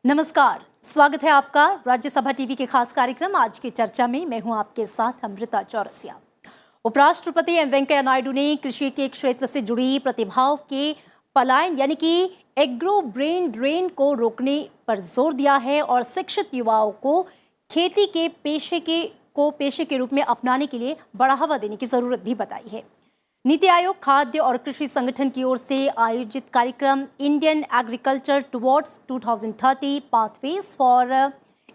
नमस्कार, स्वागत है आपका राज्यसभा टीवी के खास कार्यक्रम आज की चर्चा में। मैं हूं आपके साथ अमृता चौरसिया। उपराष्ट्रपति एम वेंकैया नायडू ने कृषि के क्षेत्र से जुड़ी प्रतिभाओं के पलायन यानी कि एग्रो ब्रेन ड्रेन को रोकने पर जोर दिया है और शिक्षित युवाओं को खेती के पेशे के रूप में अपनाने के लिए बढ़ावा देने की जरूरत भी बताई है। नीति आयोग खाद्य और कृषि संगठन की ओर से आयोजित कार्यक्रम Indian agriculture towards 2030 pathways for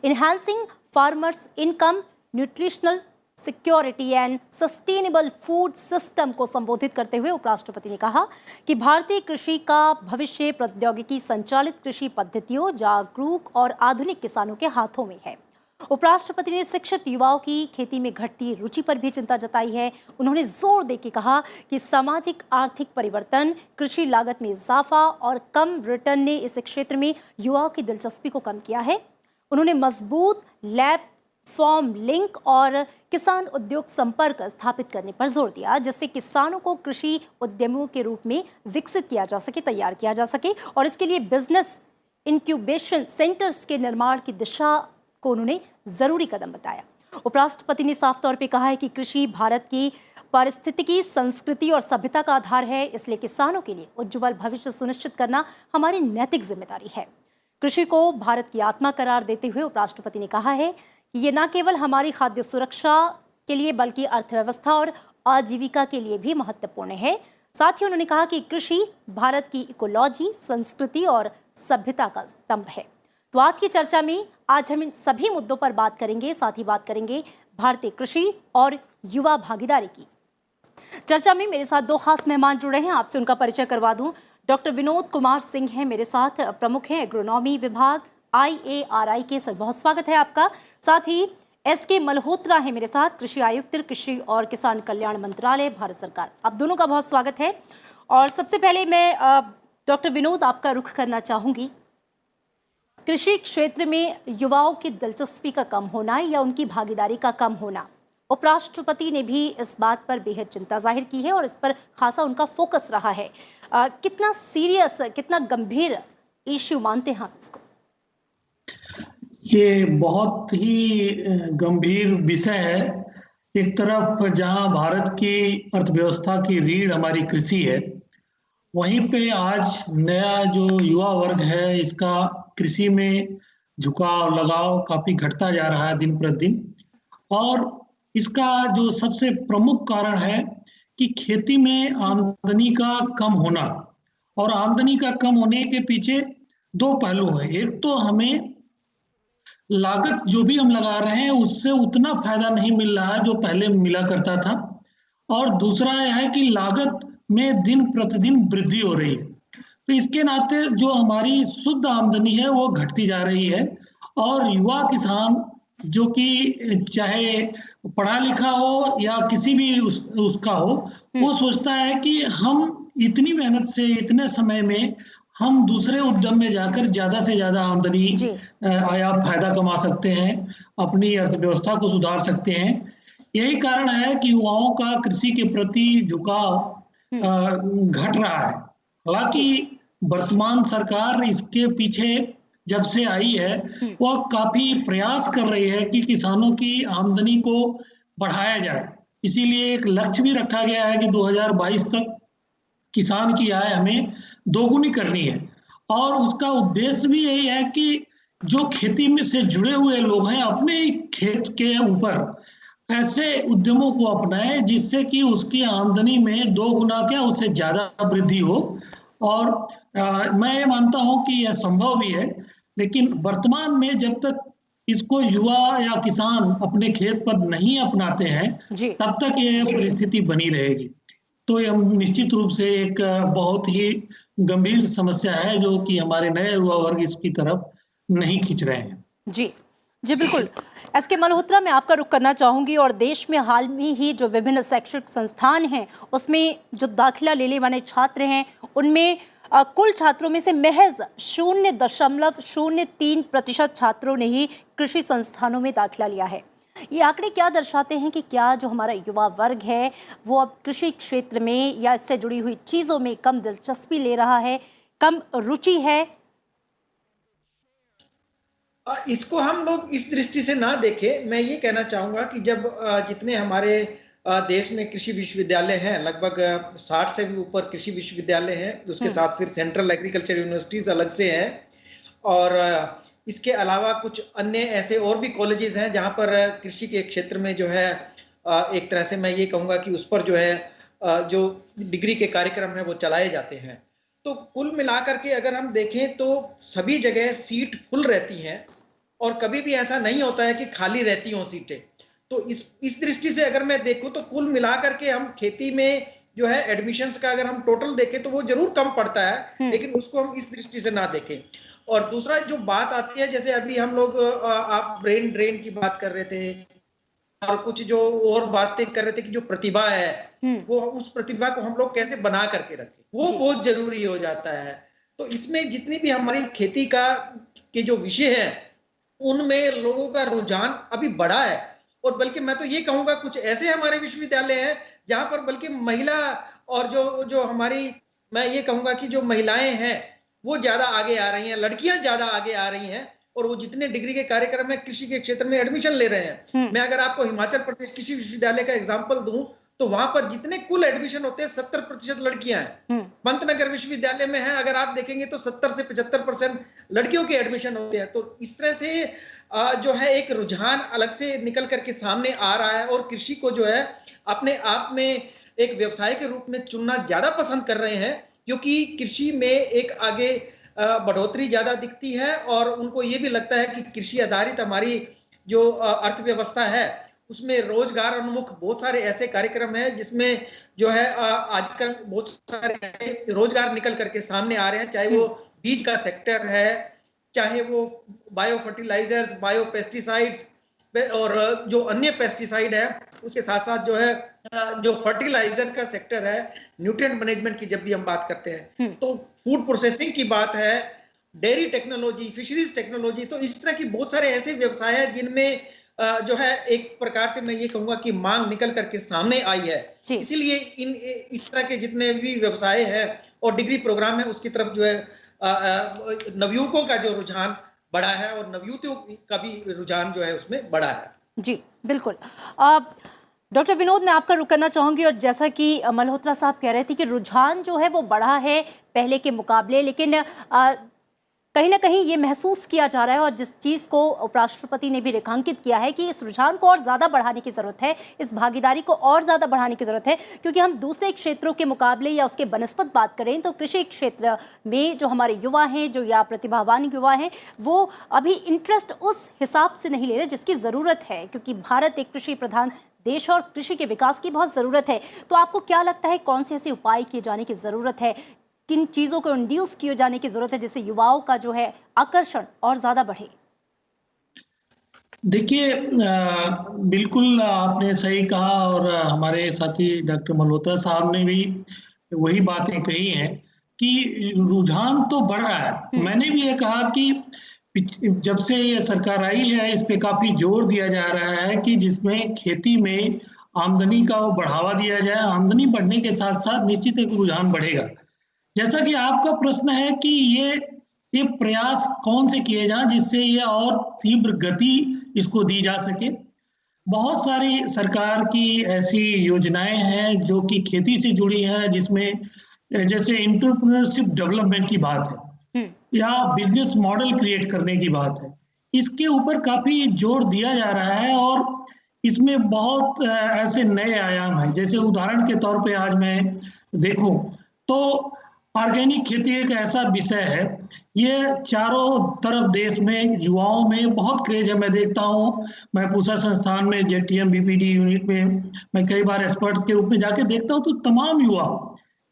enhancing farmers income, nutritional security and sustainable food system को संबोधित करते हुए उपराष्ट्रपति ने कहा कि भारतीय कृषि का भविष्य प्रौद्योगिकी संचालित कृषि पद्धतियों, जागरूक और आधुनिक किसानों के हाथों में है। उपराष्ट्रपति ने शिक्षित युवाओं की खेती में घटती रुचि पर भी चिंता जताई है। उन्होंने जोर देकर कहा कि सामाजिक आर्थिक परिवर्तन, कृषि लागत में इजाफा और कम रिटर्न ने इस क्षेत्र में युवाओं की दिलचस्पी को कम किया है। उन्होंने मजबूत लैब फॉर्म लिंक और किसान उद्योग संपर्क स्थापित करने पर जोर दिया, जिससे किसानों को कृषि उद्यमियों के रूप में विकसित किया जा सके, तैयार किया जा सके और इसके लिए बिजनेस इंक्यूबेशन सेंटर्स के निर्माण की दिशा को उन्होंने जरूरी कदम बताया। उपराष्ट्रपति ने साफ तौर पे कहा है कि कृषि भारत की पारिस्थितिकी, संस्कृति और सभ्यता का आधार है, इसलिए किसानों के लिए उज्जवल भविष्य सुनिश्चित करना हमारी नैतिक जिम्मेदारी है। कृषि को भारत की आत्मा करार देते हुए उपराष्ट्रपति ने कहा है कि ये न केवल हमारी खाद्य सुरक्षा के लिए बल्कि अर्थव्यवस्था और आजीविका के लिए भी महत्वपूर्ण है। साथ ही उन्होंने कहा कि कृषि भारत की इकोलॉजी, संस्कृति और सभ्यता का स्तंभ है। तो आज की चर्चा में आज हम इन सभी मुद्दों पर बात करेंगे, साथ ही बात करेंगे भारतीय कृषि और युवा भागीदारी की। चर्चा में मेरे साथ दो खास मेहमान जुड़े हैं, आपसे उनका परिचय करवा दूं। डॉक्टर विनोद कुमार सिंह हैं मेरे साथ, प्रमुख हैं एग्रोनॉमी विभाग IARI के। सर, बहुत स्वागत है आपका। साथ ही SK मल्होत्रा है मेरे साथ, कृषि आयुक्त, कृषि और किसान कल्याण मंत्रालय, भारत सरकार। आप दोनों का बहुत स्वागत है। और सबसे पहले मैं डॉक्टर विनोद आपका रुख करना चाहूंगी। कृषि क्षेत्र में युवाओं की दिलचस्पी का कम होना या उनकी भागीदारी का कम होना, उपराष्ट्रपति ने भी इस बात पर बेहद चिंता जाहिर की है और इस पर खासा उनका फोकस रहा है। कितना सीरियस, कितना गंभीर इश्यू मानते हैं आप इसको? ये बहुत ही गंभीर विषय है। एक तरफ जहां भारत की अर्थव्यवस्था की रीढ़ हमारी कृषि है, वहीं पे आज नया जो युवा वर्ग है, इसका कृषि में झुकाव, लगाव काफी घटता जा रहा है दिन प्रतिदिन। और इसका जो सबसे प्रमुख कारण है कि खेती में आमदनी का कम होना। और आमदनी का कम होने के पीछे दो पहलू हैं। एक तो हमें लागत जो भी हम लगा रहे हैं उससे उतना फायदा नहीं मिल रहा है जो पहले मिला करता था, और दूसरा यह है कि लागत में दिन प्रतिदिन वृद्धि हो रही है। तो इसके नाते जो हमारी शुद्ध आमदनी है वो घटती जा रही है। और युवा किसान जो कि चाहे पढ़ा लिखा हो या किसी भी उसका हो, वो सोचता है कि हम इतनी मेहनत से इतने समय में हम दूसरे उद्यम में जाकर ज्यादा से ज्यादा आमदनी या फायदा कमा सकते हैं, अपनी अर्थव्यवस्था को सुधार सकते हैं। यही कारण है कि युवाओं का कृषि के प्रति झुकाव घट रहा है। हालांकि वर्तमान सरकार इसके पीछे जब से आई है, वह काफी प्रयास कर रही है कि किसानों की आमदनी को बढ़ाया जाए। इसीलिए एक लक्ष्य भी रखा गया है कि 2022 तक किसान की आय हमें दोगुनी करनी है। और उसका उद्देश्य भी यही है कि जो खेती में से जुड़े हुए लोग हैं, अपने खेत के ऊपर ऐसे उद्यमों को अपनाएं जिससे कि उसकी आमदनी में 2 गुना क्या, उससे ज्यादा वृद्धि हो। और मैं ये मानता हूं कि यह संभव भी है, लेकिन वर्तमान में जब तक इसको युवा या किसान अपने खेत पर नहीं अपनाते हैं, तब तक ये परिस्थिति बनी रहेगी। तो ये निश्चित रूप से एक बहुत ही गंभीर समस्या है जो कि हमारे नए युवा वर्ग इसकी तरफ नहीं खींच रहे हैं। जी जी, बिल्कुल। SK मल्होत्रा, मैं आपका रुख करना चाहूंगी। और देश में हाल में ही जो विभिन्न शैक्षिक संस्थान हैं, उसमें जो दाखिला लेने वाले छात्र हैं, उनमें कुल छात्रों में से महज 0.03% छात्रों ने ही कृषि संस्थानों में दाखिला लिया है। ये आंकड़े क्या दर्शाते हैं कि क्या जो हमारा युवा वर्ग है वो अब कृषि क्षेत्र में या इससे जुड़ी हुई चीजों में कम दिलचस्पी ले रहा है, कम रुचि है? इसको हम लोग इस दृष्टि से ना देखें। मैं ये कहना चाहूंगा कि जब जितने हमारे देश में कृषि विश्वविद्यालय हैं, लगभग 60 से भी ऊपर कृषि विश्वविद्यालय हैं, उसके साथ फिर सेंट्रल एग्रीकल्चर यूनिवर्सिटीज अलग से हैं, और इसके अलावा कुछ अन्य ऐसे और भी कॉलेजेस हैं जहां पर कृषि के क्षेत्र में जो है एक तरह से मैं ये कहूंगा कि उस पर जो है जो डिग्री के कार्यक्रम है वो चलाए जाते हैं। तो कुल मिलाकर के अगर हम देखें तो सभी जगह सीट फुल रहती हैं, और कभी भी ऐसा नहीं होता है कि खाली रहती हों सीटें। तो इस दृष्टि से अगर मैं देखूं तो कुल मिलाकर के हम खेती में जो है एडमिशन्स का अगर हम टोटल देखें तो वो जरूर कम पड़ता है, लेकिन उसको हम इस दृष्टि से ना देखें। और दूसरा जो बात आती है, जैसे अभी हम लोग आप ब्रेन ड्रेन की बात कर रहे थे, और कुछ जो और बातें कर रहे थे कि जो प्रतिभा है वो उस प्रतिभा को हम लोग कैसे बना करके रखें, वो बहुत जरूरी हो जाता है। तो इसमें जितनी भी हमारी खेती का के जो विषय है उनमें लोगों का रुझान अभी बढ़ा है, और बल्कि मैं तो ये कहूंगा कुछ ऐसे हमारे विश्वविद्यालय हैं जहां पर बल्कि महिला और जो जो हमारी मैं ये कहूंगा कि जो महिलाएं हैं वो ज्यादा आगे आ रही हैं, लड़कियां ज्यादा आगे आ रही हैं, और वो जितने डिग्री के कार्यक्रम में कृषि के क्षेत्र में एडमिशन ले रहे हैं। मैं अगर आपको हिमाचल प्रदेश कृषि विश्वविद्यालय का एग्जांपल दूं तो वहां पर जितने कुल एडमिशन होते हैं 70% लड़कियां हैं। पंतनगर विश्वविद्यालय में है, अगर आप देखेंगे तो 70 से 75% लड़कियों के एडमिशन होते हैं। तो इस तरह से जो है एक रुझान अलग से निकल करके सामने आ रहा है, और कृषि को जो है अपने आप में एक व्यवसाय के रूप में चुनना ज्यादा पसंद कर रहे हैं, क्योंकि कृषि में एक आगे बढ़ोतरी ज्यादा दिखती है, और उनको ये भी लगता है कि कृषि आधारित हमारी जो अर्थव्यवस्था है उसमें रोजगार उन्मुख बहुत सारे ऐसे कार्यक्रम हैं जिसमें जो है आजकल बहुत सारे ऐसे रोजगार निकल करके सामने आ रहे हैं, चाहे वो बीज का सेक्टर है, चाहे वो बायो फर्टिलाइजर्स, बायो पेस्टिसाइड्स, और जो अन्य पेस्टिसाइड है, उसके साथ साथ जो है जो फर्टिलाइजर का सेक्टर है, न्यूट्रिएंट मैनेजमेंट की जब भी हम बात करते हैं, तो फूड प्रोसेसिंग की बात है, डेयरी टेक्नोलॉजी, फिशरीज टेक्नोलॉजी, तो इस तरह की बहुत सारे ऐसे व्यवसाय हैं जिनमें जो है एक प्रकार से मैं ये कहूंगा कि मांग निकल करके सामने आई है। इसीलिए इस तरह के जितने भी व्यवसाय हैं और डिग्री प्रोग्राम है उसकी तरफ जो है नवयुवकों का जो रुझान बढ़ा है, और नवयुवतियों का भी रुझान जो है उसमें बढ़ा है। जी बिल्कुल। डॉक्टर विनोद, मैं आपका रुख करना चाहूंगी, और जैसा कि मल्होत्रा साहब कह रहे थे कि रुझान जो है वो बढ़ा है पहले के मुकाबले, लेकिन कहीं ना कहीं ये महसूस किया जा रहा है, और जिस चीज़ को उपराष्ट्रपति ने भी रेखांकित किया है कि इस रुझान को और ज़्यादा बढ़ाने की ज़रूरत है, इस भागीदारी को और ज़्यादा बढ़ाने की ज़रूरत है, क्योंकि हम दूसरे क्षेत्रों के मुकाबले या उसके बनस्पत बात करें तो कृषि क्षेत्र में जो हमारे युवा हैं, जो या प्रतिभावान युवा हैं, वो अभी इंटरेस्ट उस हिसाब से नहीं ले रहे जिसकी ज़रूरत है, क्योंकि भारत एक कृषि प्रधान देश और कृषि के विकास की बहुत ज़रूरत है। तो आपको क्या लगता है कौन से ऐसे उपाय किए जाने की ज़रूरत है, किन चीज़ों को इंड्यूस किए जाने की ज़रूरत है जिससे युवाओं का जो है आकर्षण और ज़्यादा बढ़े? देखिए, बिल्कुल आपने सही कहा, और हमारे साथी डॉक्टर मल्होत्रा साहब ने भी वही बातें कही हैं कि रुझान तो बढ़ रहा है। मैंने भी ये कहा कि जब से ये सरकार आई है इस पे काफी जोर दिया जा रहा है कि जिसमें खेती में आमदनी का बढ़ावा दिया जाए। आमदनी बढ़ने के साथ साथ निश्चित एक रुझान बढ़ेगा। जैसा कि आपका प्रश्न है कि ये प्रयास कौन से किए जाएं जिससे ये और तीव्र गति इसको दी जा सके। बहुत सारी सरकार की ऐसी योजनाएं हैं जो कि खेती से जुड़ी हैं, जिसमें जैसे एंटरप्रेन्योरशिप डेवलपमेंट की बात है या बिजनेस मॉडल क्रिएट करने की बात है, इसके ऊपर काफी जोर दिया जा रहा है, और इसमें बहुत ऐसे नए आयाम हैं। जैसे उदाहरण के तौर पे आज मैं देखूं तो ऑर्गेनिक खेती एक ऐसा विषय है, ये चारों तरफ देश में युवाओं में बहुत क्रेज है। मैं देखता हूँ, मैं पूसा संस्थान में जेटीएम बीपीडी यूनिट में मैं कई बार एक्सपर्ट के रूप में जाके देखता हूँ, तो तमाम युवा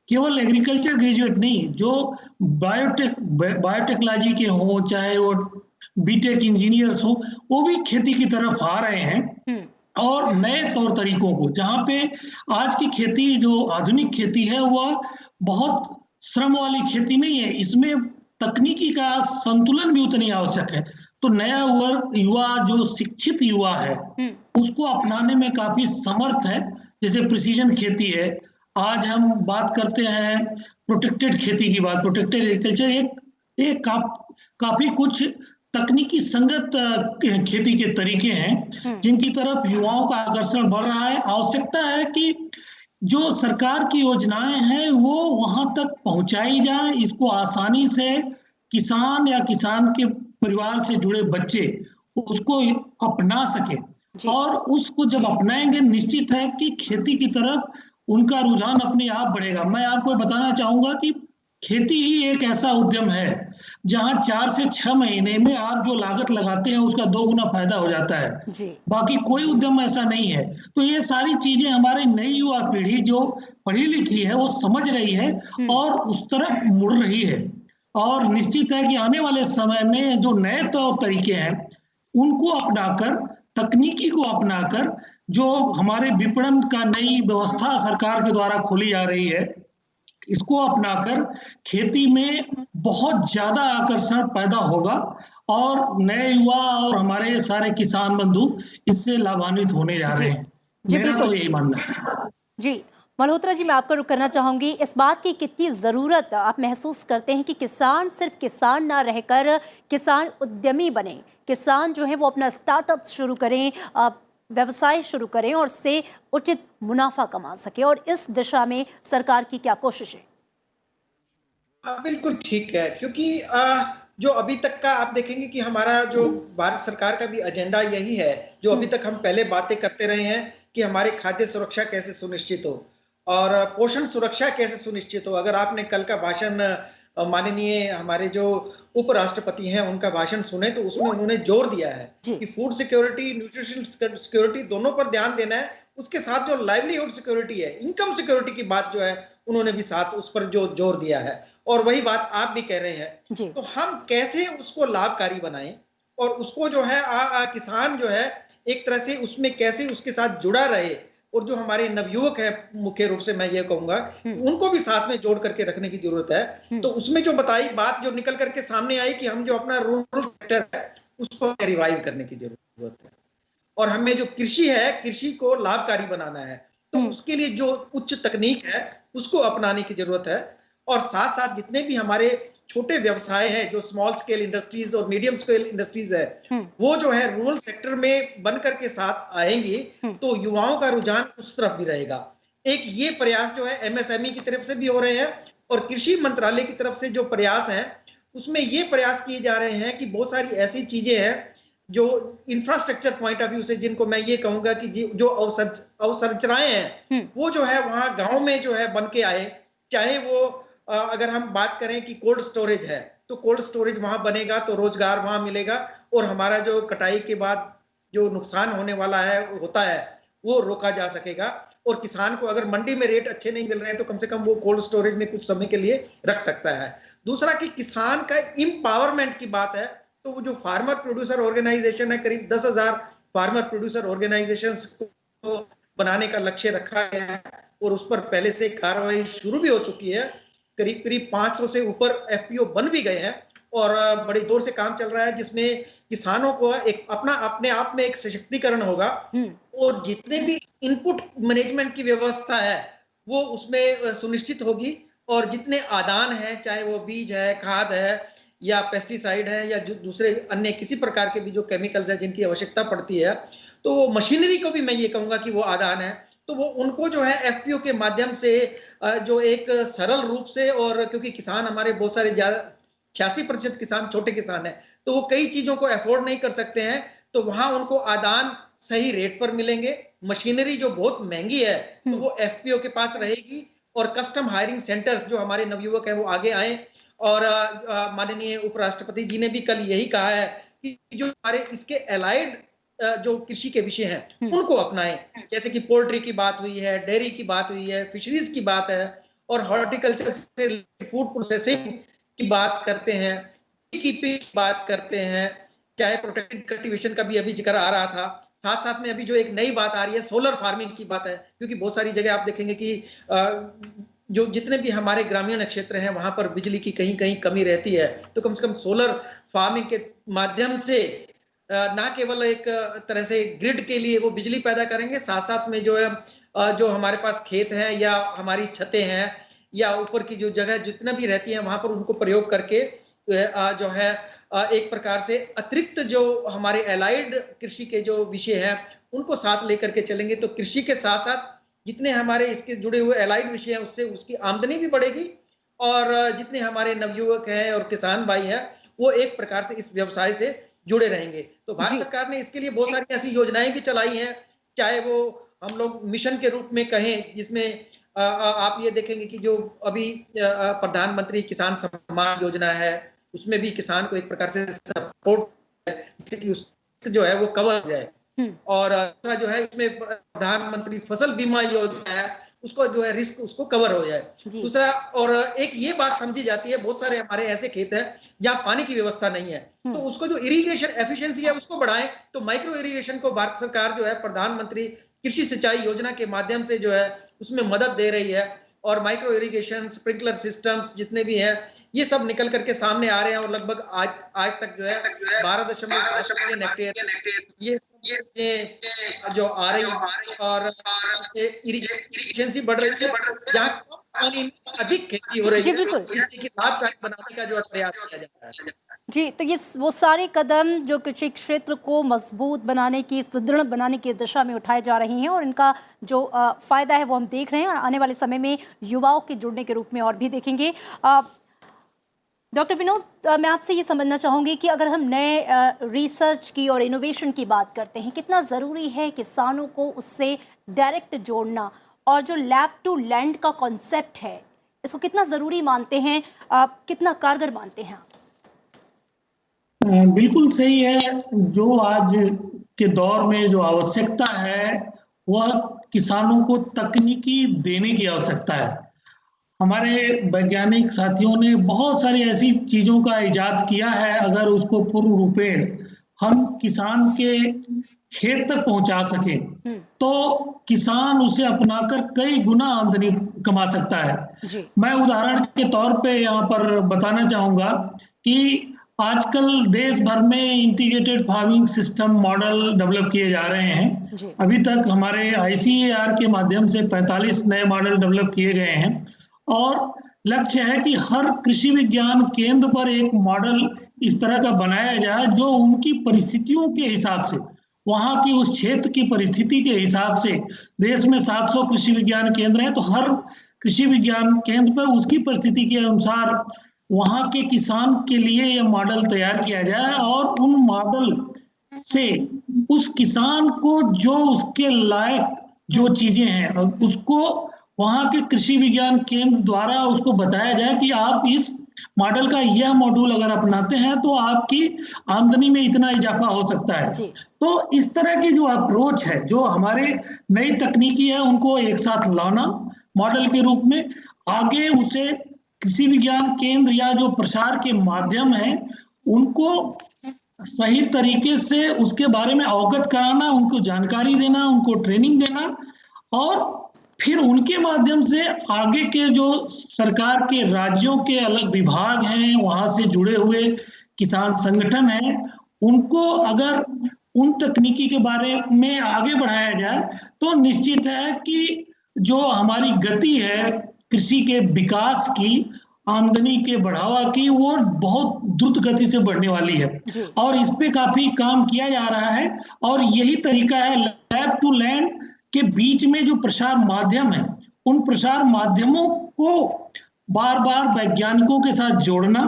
केवल एग्रीकल्चर ग्रेजुएट नहीं, जो बायोटेक्नोलॉजी के हों, चाहे वो बीटेक इंजीनियर्स हो, वो भी खेती की तरफ आ रहे हैं, और नए तौर तरीकों को, जहाँ पे आज की खेती जो आधुनिक खेती है वह बहुत श्रम वाली खेती नहीं है, इसमें तकनीकी का संतुलन भी उतनी आवश्यक है। तो नया युवा जो शिक्षित युवा है उसको अपनाने में काफी समर्थ है। जैसे प्रिसीजन खेती है, आज हम बात करते हैं प्रोटेक्टेड खेती की बात, प्रोटेक्टेड एग्रीकल्चर एक काफी कुछ तकनीकी संगत खेती के तरीके हैं जिनकी तरफ युवाओं का आकर्षण बढ़ रहा है। आवश्यकता है कि जो सरकार की योजनाएं हैं वो वहां तक पहुंचाई जाए, इसको आसानी से किसान या किसान के परिवार से जुड़े बच्चे उसको अपना सके, और उसको जब अपनाएंगे निश्चित है कि खेती की तरफ उनका रुझान अपने आप बढ़ेगा। मैं आपको बताना चाहूंगा कि खेती ही एक ऐसा उद्यम है जहां 4 से 6 महीने में आप जो लागत लगाते हैं उसका 2 गुना फायदा हो जाता है। बाकी कोई उद्यम ऐसा नहीं है। तो ये सारी चीजें हमारी नई युवा पीढ़ी जो पढ़ी लिखी है वो समझ रही है और उस तरफ मुड़ रही है, और निश्चित है कि आने वाले समय में जो नए तौर तरीके हैं उनको अपनाकर, तकनीकी को अपनाकर, जो हमारे विपणन का नई व्यवस्था सरकार के द्वारा खोली जा रही है, इसको अपनाकर खेती में बहुत ज्यादा आकर्षण पैदा होगा और नए युवा और हमारे सारे किसान बंधु इससे लाभान्वित होने जा रहे हैं। मेरा तो यही मानना है। जी मल्होत्रा जी, मैं आपका रुख करना चाहूंगी। इस बात की कितनी ज़रूरत आप महसूस करते हैं कि किसान सिर्फ किसान ना रहकर किसान उद्यमी बने, किसान जो है वो अपना स्टार्टअप शुरू करें, व्यवसाय शुरू करें और उससे उचित मुनाफा कमा सके, और इस दिशा में सरकार की क्या कोशिश है? बिल्कुल ठीक है, क्योंकि जो अभी तक का आप देखेंगे कि हमारा जो भारत सरकार का भी एजेंडा यही है, जो अभी तक हम पहले बातें करते रहे हैं कि हमारे खाद्य सुरक्षा कैसे सुनिश्चित हो और पोषण सुरक्षा कैसे सुनिश्चित हो। अगर आपने कल का भाषण माननीय हमारे जो उपराष्ट्रपति हैं उनका भाषण सुने तो उसमें उन्होंने जोर दिया है कि फूड सिक्योरिटी, न्यूट्रिशन सिक्योरिटी दोनों पर ध्यान देना है। उसके साथ जो लाइवलीहुड सिक्योरिटी है, इनकम सिक्योरिटी की बात जो है उन्होंने भी साथ उस पर जो जोर दिया है, और वही बात आप भी कह रहे हैं। तो हम कैसे उसको लाभकारी बनाएं और उसको जो है किसान जो है एक तरह से उसमें कैसे उसके साथ जुड़ा रहे, और जो हमारे नवयुवक है मुख्य रूप से मैं ये कहूंगा उनको भी साथ में जोड़ करके रखने की जरूरत है। तो उसमें जो बताई बात जो निकल करके सामने आई कि हम जो अपना रूरल सेक्टर है उसको रिवाइव करने की जरूरत है, और हमें जो कृषि है, कृषि को लाभकारी बनाना है। तो उसके लिए जो उच्च तकनीक है उसको अपनाने की जरूरत है, और साथ साथ जितने भी हमारे छोटे व्यवसाय हैं, जो स्मॉल स्केल इंडस्ट्रीज और मीडियम स्केल इंडस्ट्रीज है, वो जो है रूरल सेक्टर में बनकर के साथ आएंगी तो युवाओं का रुझान उस तरफ भी रहेगा। एक ये प्रयास जो है एमएसएमई की तरफ से भी हो रहे हैं, और कृषि मंत्रालय की तरफ से जो प्रयास हैं उसमें ये प्रयास किए जा रहे हैं कि बहुत सारी ऐसी चीजें हैं जो इंफ्रास्ट्रक्चर पॉइंट ऑफ व्यू से, जिनको मैं ये कहूंगा कि जो अवसंरचनाएं हैं वो जो है वहां गांव में जो है बन के आए। चाहे वो अगर हम बात करें कि कोल्ड स्टोरेज है तो कोल्ड स्टोरेज वहां बनेगा तो रोजगार वहां मिलेगा, और हमारा जो कटाई के बाद जो नुकसान होने वाला है होता है वो रोका जा सकेगा, और किसान को अगर मंडी में रेट अच्छे नहीं मिल रहे हैं तो कम से कम वो कोल्ड स्टोरेज में कुछ समय के लिए रख सकता है। दूसरा कि किसान का एम्पावरमेंट की बात है, तो वो जो फार्मर प्रोड्यूसर ऑर्गेनाइजेशन है, करीब 10,000 फार्मर प्रोड्यूसर ऑर्गेनाइजेशंस को बनाने का लक्ष्य रखा गया है, और उस पर पहले से कार्रवाई शुरू भी हो चुकी है। करीब करीब 500 से ऊपर एफपीओ बन भी गए हैं, और बड़ी जोर से काम चल रहा है, जिसमें किसानों को एक अपने आप में एक सशक्तिकरण होगा, और जितने भी इनपुट मैनेजमेंट की व्यवस्था है वो उसमें सुनिश्चित होगी, और जितने आदान है, चाहे वो बीज है, खाद है या पेस्टिसाइड है या जो दूसरे अन्य किसी प्रकार के भी जो केमिकल्स है जिनकी आवश्यकता पड़ती है, तो वो मशीनरी को भी मैं ये कहूंगा कि वो आदान है, तो वो उनको जो है एफपीओ के माध्यम से जो एक सरल रूप से, और क्योंकि किसान हमारे बहुत सारे 86% किसान छोटे किसान हैं, तो वो कई चीजों को अफोर्ड नहीं कर सकते हैं, तो वहां उनको आदान सही रेट पर मिलेंगे। मशीनरी जो बहुत महंगी है तो वो एफपीओ के पास रहेगी, और कस्टम हायरिंग सेंटर्स जो हमारे नवयुवक हैं वो आगे आए, और माननीय उपराष्ट्रपति जी ने भी कल यही कहा है कि जो हमारे इसके एलाइड जो कृषि के विषय हैं उनको अपनाएं, जैसे कि पोल्ट्री की बात हुई है, डेयरी की बात हुई है, फिशरीज की बात है, और हॉर्टिकल्चर से फूड प्रोसेसिंग की बात करते हैं, कीपिंग की बात करते हैं, चाहे प्रोटेक्टेड कल्टीवेशन का भी अभी जिक्र आ रहा था। साथ साथ में अभी जो एक नई बात आ रही है सोलर फार्मिंग की बात है, क्योंकि बहुत सारी जगह आप देखेंगे कि जो जितने भी हमारे ग्रामीण क्षेत्र हैं वहां पर बिजली की कहीं कहीं कमी रहती है, तो कम से कम सोलर फार्मिंग के माध्यम से ना केवल एक तरह से ग्रिड के लिए वो बिजली पैदा करेंगे, साथ साथ में जो है जो हमारे पास खेत हैं या हमारी छतें हैं या ऊपर की जो जगह जितना भी रहती है वहां पर उनको प्रयोग करके जो है एक प्रकार से अतिरिक्त जो हमारे एलाइड कृषि के जो विषय हैं उनको साथ लेकर के चलेंगे तो कृषि के साथ साथ जितने हमारे इसके जुड़े हुए एलाइड विषय हैं उससे उसकी आमदनी भी बढ़ेगी और जितने हमारे नवयुवक हैं और किसान भाई हैं वो एक प्रकार से इस व्यवसाय से जुड़े रहेंगे। तो भारत सरकार ने इसके लिए बहुत सारी ऐसी योजनाएं भी चलाई हैं, चाहे वो हम लोग मिशन के रूप में कहें, जिसमें आप ये देखेंगे कि जो अभी प्रधानमंत्री किसान सम्मान योजना है उसमें भी किसान को एक प्रकार से सपोर्ट है जिससे कि उससे जो है वो कवर हो जाए। और दूसरा जो है इसमें प्रधानमंत्री फसल बीमा योजना है उसको जो है रिस्क उसको कवर हो जाए। दूसरा और एक ये बात समझी जाती है, बहुत सारे हमारे ऐसे खेत हैं जहां पानी की व्यवस्था नहीं है तो उसको जो इरिगेशन एफिशिएंसी है उसको बढ़ाएं। तो माइक्रो इरिगेशन को भारत सरकार जो है प्रधानमंत्री कृषि सिंचाई योजना के माध्यम से जो है उसमें मदद दे रही है और माइक्रो इरिगेशन स्प्रिंकलर सिस्टम्स जितने भी हैं ये सब निकल करके सामने आ रहे हैं और लगभग आज तक जो है 12.7 मिलियन हेक्टेयर ये जो आ रही है और इरिगेशन बढ़ रही है जहाँ पानी में अधिक खेती हो रही है जिससे कि लाभदायक बनाने का जो प्रयास किया जा रहा है। जी, तो ये वो सारे कदम जो कृषि क्षेत्र को मजबूत बनाने की, सुदृढ़ बनाने की दिशा में उठाए जा रहे हैं और इनका जो फायदा है वो हम देख रहे हैं और आने वाले समय में युवाओं के जुड़ने के रूप में और भी देखेंगे। डॉक्टर विनोद, मैं आपसे ये समझना चाहूँगी कि अगर हम नए रिसर्च की और इनोवेशन की बात करते हैं, कितना ज़रूरी है किसानों को उससे डायरेक्ट जोड़ना और जो लैब टू लैंड का कॉन्सेप्ट है इसको कितना ज़रूरी मानते हैं, कितना कारगर मानते हैं आप? बिल्कुल सही है। जो आज के दौर में जो आवश्यकता है वह किसानों को तकनीकी देने की आवश्यकता है। हमारे वैज्ञानिक साथियों ने बहुत सारी ऐसी चीजों का इजाद किया है, अगर उसको पूर्ण रूपेण हम किसान के खेत तक पहुंचा सकें तो किसान उसे अपनाकर कई गुना आमदनी कमा सकता है। मैं उदाहरण के तौर पे यहाँ पर बताना चाहूंगा कि आजकल देश भर में integrated farming system model develop किए जा रहे हैं। अभी तक हमारे ICAR के माध्यम से 45 नए मॉडल डेवलप किए गए हैं और लक्ष्य है कि हर कृषि विज्ञान केंद्र पर एक मॉडल इस तरह का बनाया जाए जो उनकी परिस्थितियों के हिसाब से, वहाँ की उस क्षेत्र की परिस्थिति के हिसाब से, देश में 700 कृषि विज्ञान केंद्र हैं तो हर कृषि विज्ञान केंद्र पर उसकी परिस्थिति के अनुसार वहाँ के किसान के लिए यह मॉडल तैयार किया जाए और उन मॉडल से उस किसान को जो उसके लायक जो चीजें हैं उसको वहाँ के कृषि विज्ञान केंद्र द्वारा उसको बताया जाए कि आप इस मॉडल का यह मॉड्यूल अगर अपनाते हैं तो आपकी आमदनी में इतना इजाफा हो सकता है। तो इस तरह की जो अप्रोच है, जो हमारे नई तकनीकी है उनको एक साथ लाना मॉडल के रूप में, आगे उसे कृषि विज्ञान केंद्र या जो प्रसार के माध्यम हैं उनको सही तरीके से उसके बारे में अवगत कराना, उनको जानकारी देना, उनको ट्रेनिंग देना और फिर उनके माध्यम से आगे के जो सरकार के राज्यों के अलग विभाग हैं, वहां से जुड़े हुए किसान संगठन हैं, उनको अगर उन तकनीकी के बारे में आगे बढ़ाया जाए तो निश्चित है कि जो हमारी गति है कृषि के विकास की, आमदनी के बढ़ावा की, वो बहुत द्रुत गति से बढ़ने वाली है और इस पे काफी काम किया जा रहा है। और यही तरीका है लैब टू लैंड के बीच में जो प्रसार माध्यम है, उन प्रसार माध्यमों को बार बार वैज्ञानिकों के साथ जोड़ना,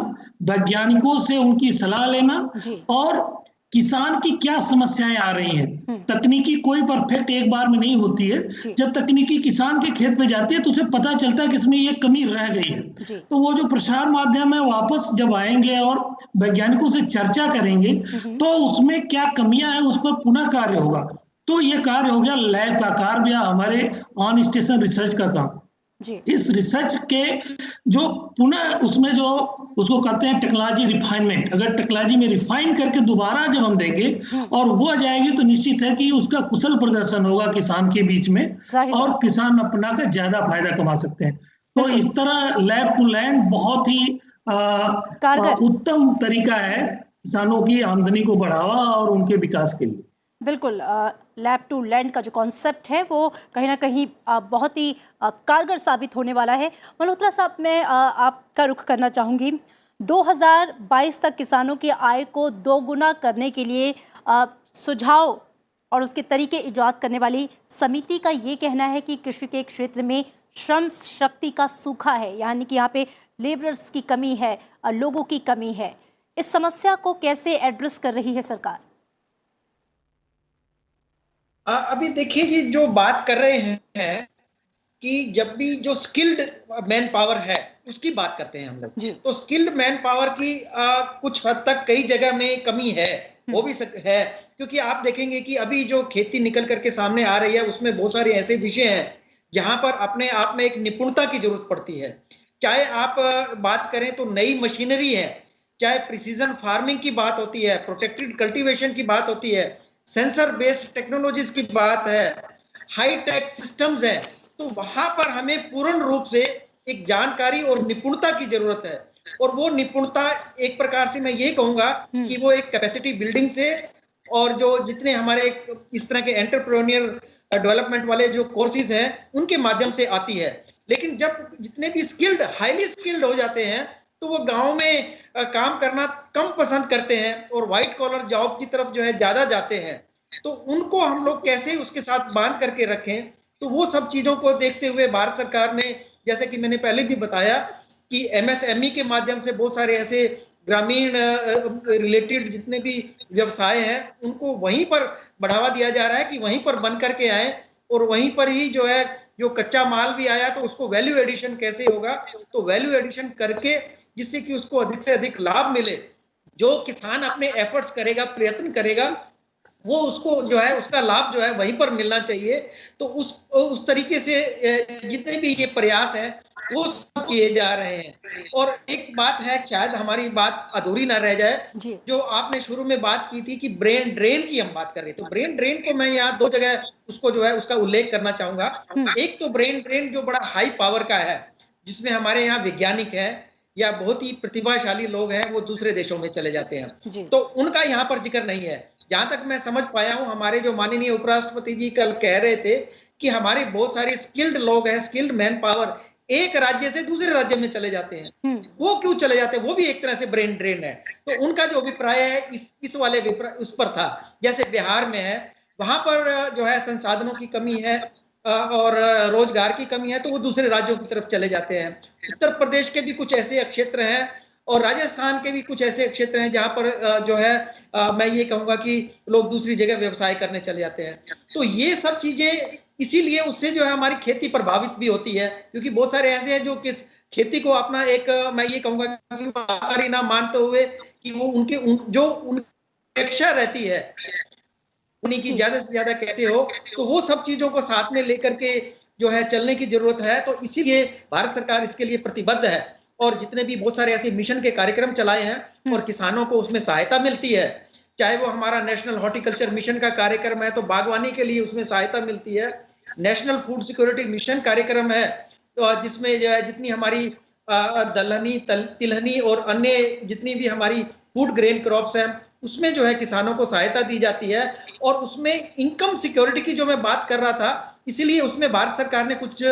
वैज्ञानिकों से उनकी सलाह लेना और किसान की क्या समस्याएं आ रही हैं। तकनीकी कोई परफेक्ट एक बार में नहीं होती है। जब तकनीकी किसान के खेत में जाती है तो उसे पता चलता है कि इसमें ये कमी रह गई है। तो वो जो प्रसार माध्यम है वापस जब आएंगे और वैज्ञानिकों से चर्चा करेंगे तो उसमें क्या कमियां हैं उस पर पुनः कार्य होगा। तो ये कार्य हो गया लैब का कार्य या हमारे ऑन स्टेशन रिसर्च का काम। इस रिसर्च के जो पुनः उसमें जो उसको कहते हैं टेक्नोलॉजी रिफाइनमेंट, अगर टेक्नोलॉजी में रिफाइन करके दोबारा जब हम देंगे और वो आ जाएगी तो निश्चित है कि उसका कुशल प्रदर्शन होगा किसान के बीच में और किसान अपना का ज्यादा फायदा कमा सकते हैं। तो इस तरह लैब टू लैंड बहुत ही उत्तम तरीका है किसानों की आमदनी को बढ़ावा और उनके विकास के लिए। बिल्कुल, लैब टू लैंड का जो कॉन्सेप्ट है वो कहीं ना कहीं बहुत ही कारगर साबित होने वाला है। मल्होत्रा साहब, मैं आपका रुख करना चाहूँगी। 2022 तक किसानों की आय को दोगुना करने के लिए सुझाव और उसके तरीके इजाद करने वाली समिति का ये कहना है कि कृषि के क्षेत्र में श्रम शक्ति का सूखा है, यानी कि यहाँ पे लेबरर्स की कमी है, लोगों की कमी है। इस समस्या को कैसे एड्रेस कर रही है सरकार? अभी देखिए जी, जो बात कर रहे हैं कि जब भी जो स्किल्ड मैन पावर है उसकी बात करते हैं हम लोग, तो स्किल्ड मैन पावर की कुछ हद तक कई जगह में कमी है, वो भी है। क्योंकि आप देखेंगे कि अभी जो खेती निकल करके सामने आ रही है उसमें बहुत सारे ऐसे विषय हैं जहां पर अपने आप में एक निपुणता की जरूरत पड़ती है। चाहे आप बात करें तो नई मशीनरी है, चाहे प्रिसीजन फार्मिंग की बात होती है, प्रोटेक्टेड कल्टीवेशन की बात होती है, सेंसर बेस्ड टेक्नोलॉजीज की बात है, हाई टेक सिस्टम्स है, तो वहां पर हमें पूर्ण रूप से एक जानकारी और निपुणता की जरूरत है। और वो निपुणता एक प्रकार से मैं ये कहूंगा कि वो एक कैपेसिटी बिल्डिंग से और जो जितने हमारे इस तरह के एंटरप्रेन्योर डेवलपमेंट वाले जो कोर्सेज हैं उनके माध्यम से आती है। लेकिन जब जितने भी स्किल्ड हाईली स्किल्ड हो जाते हैं तो वो गांव में काम करना कम पसंद करते हैं और व्हाइट कॉलर जॉब की तरफ जो है ज्यादा जाते हैं। तो उनको हम लोग कैसे उसके साथ बांध करके रखें, तो वो सब चीजों को देखते हुए भारत सरकार ने, जैसे कि मैंने पहले भी बताया कि एमएसएमई के माध्यम से बहुत सारे ऐसे ग्रामीण रिलेटेड जितने भी व्यवसाय हैं उनको वहीं पर बढ़ावा दिया जा रहा है कि वहीं पर बन करके आए और वहीं पर ही जो है जो कच्चा माल भी आया तो उसको वैल्यू एडिशन कैसे होगा, तो वैल्यू एडिशन करके जिससे कि उसको अधिक से अधिक लाभ मिले। जो किसान अपने एफर्ट्स करेगा, प्रयत्न करेगा, वो उसको जो है उसका लाभ जो है वहीं पर मिलना चाहिए। तो उस तरीके से जितने भी ये प्रयास हैं वो सब किए जा रहे हैं। और एक बात है, शायद हमारी बात अधूरी ना रह जाए, जो आपने शुरू में बात की थी कि ब्रेन ड्रेन की हम बात कर रहे थे। ब्रेन ड्रेन को मैं यहाँ दो जगह उसको जो है उसका उल्लेख करना चाहूंगा। एक तो ब्रेन ड्रेन जो बड़ा हाई पावर का है, जिसमें हमारे यहाँ वैज्ञानिक है या बहुत ही प्रतिभाशाली लोग हैं, वो दूसरे देशों में चले जाते हैं, तो उनका यहाँ पर जिक्र नहीं है। जहां तक मैं समझ पाया हूं, हमारे जो माननीय उपराष्ट्रपति जी कल कह रहे थे कि हमारे बहुत सारे स्किल्ड लोग हैं, स्किल्ड मैन पावर एक राज्य से दूसरे राज्य में चले जाते हैं। वो क्यों चले जाते हैं? वो भी एक तरह से ब्रेन ड्रेन है। तो उनका जो अभिप्राय है इस वाले उस पर था। जैसे बिहार में है, वहां पर जो है संसाधनों की कमी है और रोजगार की कमी है, तो वो दूसरे राज्यों की तरफ चले जाते हैं। उत्तर प्रदेश के भी कुछ ऐसे क्षेत्र हैं और राजस्थान के भी कुछ ऐसे क्षेत्र हैं जहां पर जो है मैं ये कहूंगा कि लोग दूसरी जगह व्यवसाय करने चले जाते हैं। तो ये सब चीजें इसीलिए उससे जो है हमारी खेती प्रभावित भी होती है, क्योंकि बहुत सारे ऐसे हैं जो किस खेती को अपना एक मैं ये कहूंगा कि व्यापारी ना मानते हुए कि वो जो उनकी इच्छा रहती है उन्हीं की ज्यादा से ज्यादा कैसे हो, तो वो सब चीजों को साथ में लेकर के जो है चलने की जरूरत है। तो इसीलिए भारत सरकार इसके लिए प्रतिबद्ध है और जितने भी बहुत सारे ऐसे मिशन के कार्यक्रम चलाए हैं और किसानों को उसमें सहायता मिलती है। चाहे वो हमारा नेशनल हॉर्टिकल्चर मिशन का कार्यक्रम है तो बागवानी के लिए उसमें सहायता मिलती है। नेशनल फूड सिक्योरिटी मिशन कार्यक्रम है तो जिसमें जो है जितनी हमारी दलहनी, तिलहनी और अन्य जितनी भी हमारी फूड ग्रेन क्रॉप्स हैं उसमें जो है किसानों को सहायता दी जाती है। और उसमें इनकम सिक्योरिटी की जो मैं बात कर रहा था, इसीलिए उसमें भारत सरकार ने कुछ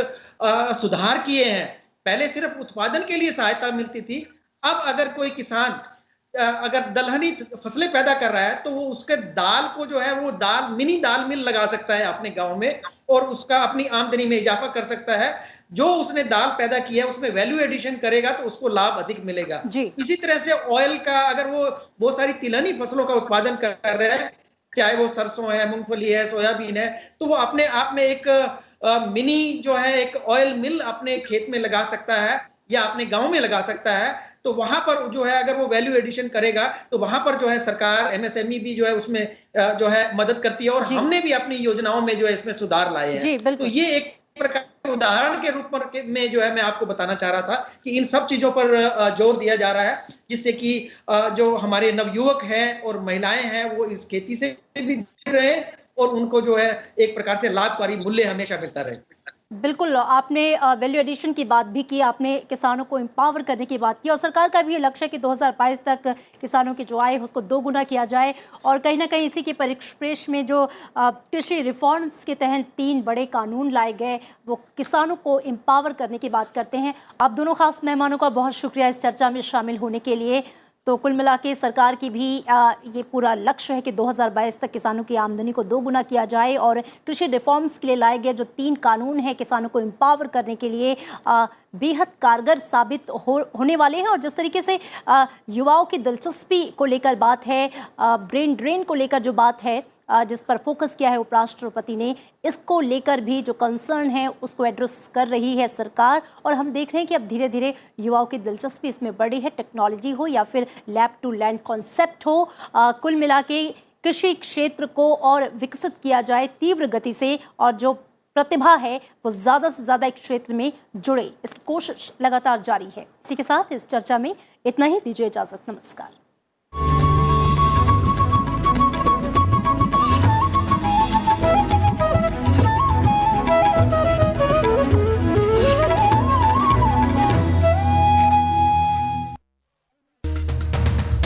सुधार किए हैं। पहले सिर्फ उत्पादन के लिए सहायता मिलती थी, अब अगर कोई किसान अगर दलहनी फसलें पैदा कर रहा है तो वो उसके दाल को जो है वो मिनी दाल मिल लगा सकता है अपने गांव में और उसका अपनी आमदनी में इजाफा कर सकता है। जो उसने दाल पैदा किया है उसमें वैल्यू एडिशन करेगा तो उसको लाभ अधिक मिलेगा। इसी तरह से ऑयल का, अगर वो बहुत सारी तिलहनी फसलों का उत्पादन कर रहे हैं, चाहे वो सरसों है, मूंगफली है, सोयाबीन है, तो वो अपने आप में एक मिनी जो है एक ऑयल मिल अपने खेत में लगा सकता है या अपने गांव में लगा सकता है। तो वहां पर जो है अगर वो वैल्यू एडिशन करेगा तो वहां पर जो है सरकार एमएसएमई भी जो है उसमें जो है मदद करती है और हमने भी अपनी योजनाओं में जो है इसमें सुधार लाए हैं। तो ये एक प्रकार के उदाहरण के रूप में जो है मैं आपको बताना चाह रहा था कि इन सब चीजों पर जोर दिया जा रहा है जिससे कि जो हमारे नवयुवक हैं और महिलाएं हैं वो इस खेती से भी जुड़ रहे और उनको जो है एक प्रकार से लाभकारी मूल्य हमेशा मिलता रहे। बिल्कुल, आपने वैल्यू एडिशन की बात भी की, आपने किसानों को एम्पावर करने की बात की और सरकार का भी ये लक्ष्य है कि 2022 तक किसानों की जो आय है उसको दोगुना किया जाए। और कहीं ना कहीं इसी के परिप्रेक्ष्य में जो कृषि रिफॉर्म्स के तहत 3 बड़े कानून लाए गए वो किसानों को एम्पावर करने की बात करते हैं। आप दोनों खास मेहमानों का बहुत शुक्रिया इस चर्चा में शामिल होने के लिए। तो कुल मिला के सरकार की भी ये पूरा लक्ष्य है कि 2022 तक किसानों की आमदनी को दोगुना किया जाए और कृषि रिफॉर्म्स के लिए लाए गए जो 3 कानून हैं किसानों को एम्पावर करने के लिए बेहद कारगर साबित होने वाले हैं। और जिस तरीके से युवाओं की दिलचस्पी को लेकर बात है, ब्रेन ड्रेन को लेकर जो बात है, जिस पर फोकस किया है उपराष्ट्रपति ने, इसको लेकर भी जो कंसर्न है उसको एड्रेस कर रही है सरकार। और हम देख रहे हैं कि अब धीरे धीरे युवाओं की दिलचस्पी इसमें बढ़ी है, टेक्नोलॉजी हो या फिर लैब टू लैंड कॉन्सेप्ट हो। कुल मिला के कृषि क्षेत्र को और विकसित किया जाए तीव्र गति से और जो प्रतिभा है वो ज़्यादा से ज़्यादा एक क्षेत्र में जुड़े, इसकी कोशिश लगातार जारी है। इसी के साथ इस चर्चा में इतना ही, दीजिए इजाज़त, नमस्कार।